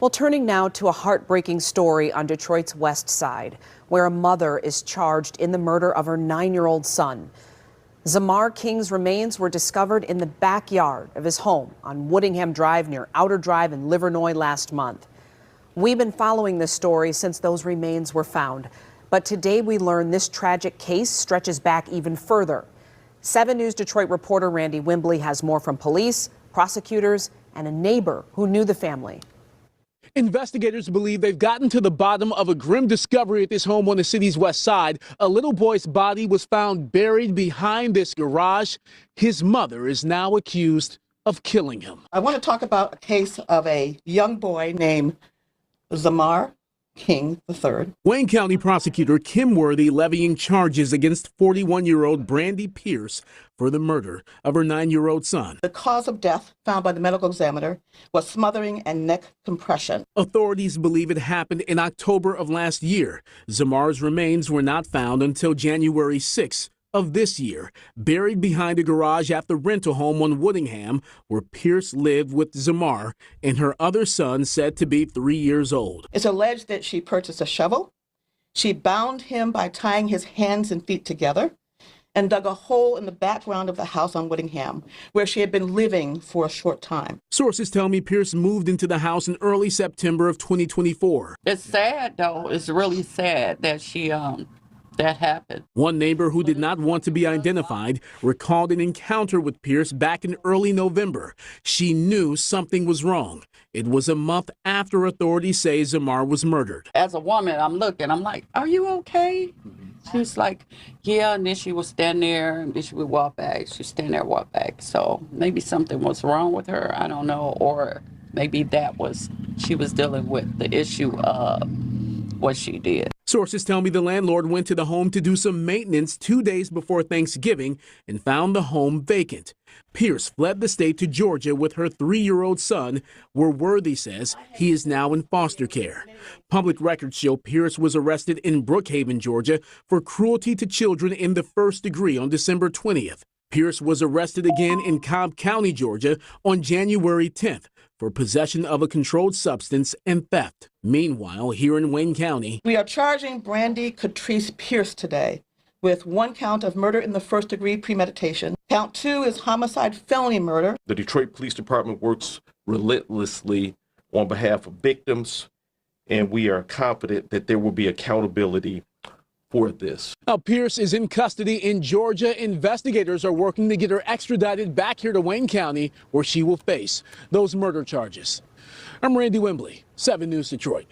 Well, turning now to a heartbreaking story on Detroit's west side, where a mother is charged in the murder of her 9-year-old son. Zamar King's remains were discovered in the backyard of his home on Woodingham Drive near Outer Drive in Livernois last month. We've been following this story since those remains were found, but today we learn this tragic case stretches back even further. 7 News Detroit reporter Randy Wimbley has more from police, prosecutors, and a neighbor who knew the family. Investigators believe they've gotten to the bottom of a grim discovery at this home on the city's west side. A little boy's body was found buried behind this garage. His mother is now accused of killing him. I want to talk about a case of a young boy named Zamar King III. Wayne County prosecutor Kim Worthy levying charges against 41-year-old Brandy Pierce for the murder of her 9-year-old son. The cause of death found by the medical examiner was smothering and neck compression. Authorities believe it happened in October of last year. Zamar's remains were not found until January 6th of this year, buried behind a garage at the rental home on Woodingham, where Pierce lived with Zamar and her other son, said to be 3 years old. It's alleged that she purchased a shovel. She bound him by tying his hands and feet together and dug a hole in the background of the house on Woodingham, where she had been living for a short time. Sources tell me Pierce moved into the house in early September of 2024. It's sad, though. It's really sad that that happened. One neighbor who did not want to be identified recalled an encounter with Pierce back in early November. She knew something was wrong. It was a month after authorities say Zamar was murdered. As a woman, I'm like, are you okay? She's like, yeah, and then she would stand there, and then she would walk back. She'd stand there, walk back. So maybe something was wrong with her, I don't know, or maybe she was dealing with the issue of what she did. Sources tell me the landlord went to the home to do some maintenance 2 days before Thanksgiving and found the home vacant. Pierce fled the state to Georgia with her 3-year-old son, where Worthy says he is now in foster care. Public records show Pierce was arrested in Brookhaven, Georgia, for cruelty to children in the first degree on December 20th. Pierce was arrested again in Cobb County, Georgia, on January 10th. For possession of a controlled substance and theft. Meanwhile, here in Wayne County, we are charging Brandy Catrice Pierce today with 1 count of murder in the first degree premeditation. Count 2 is homicide felony murder. The Detroit Police Department works relentlessly on behalf of victims, and we are confident that there will be accountability for this. Now, Pierce is in custody in Georgia. Investigators are working to get her extradited back here to Wayne County, where she will face those murder charges. I'm Randy Wimbley, 7 News Detroit.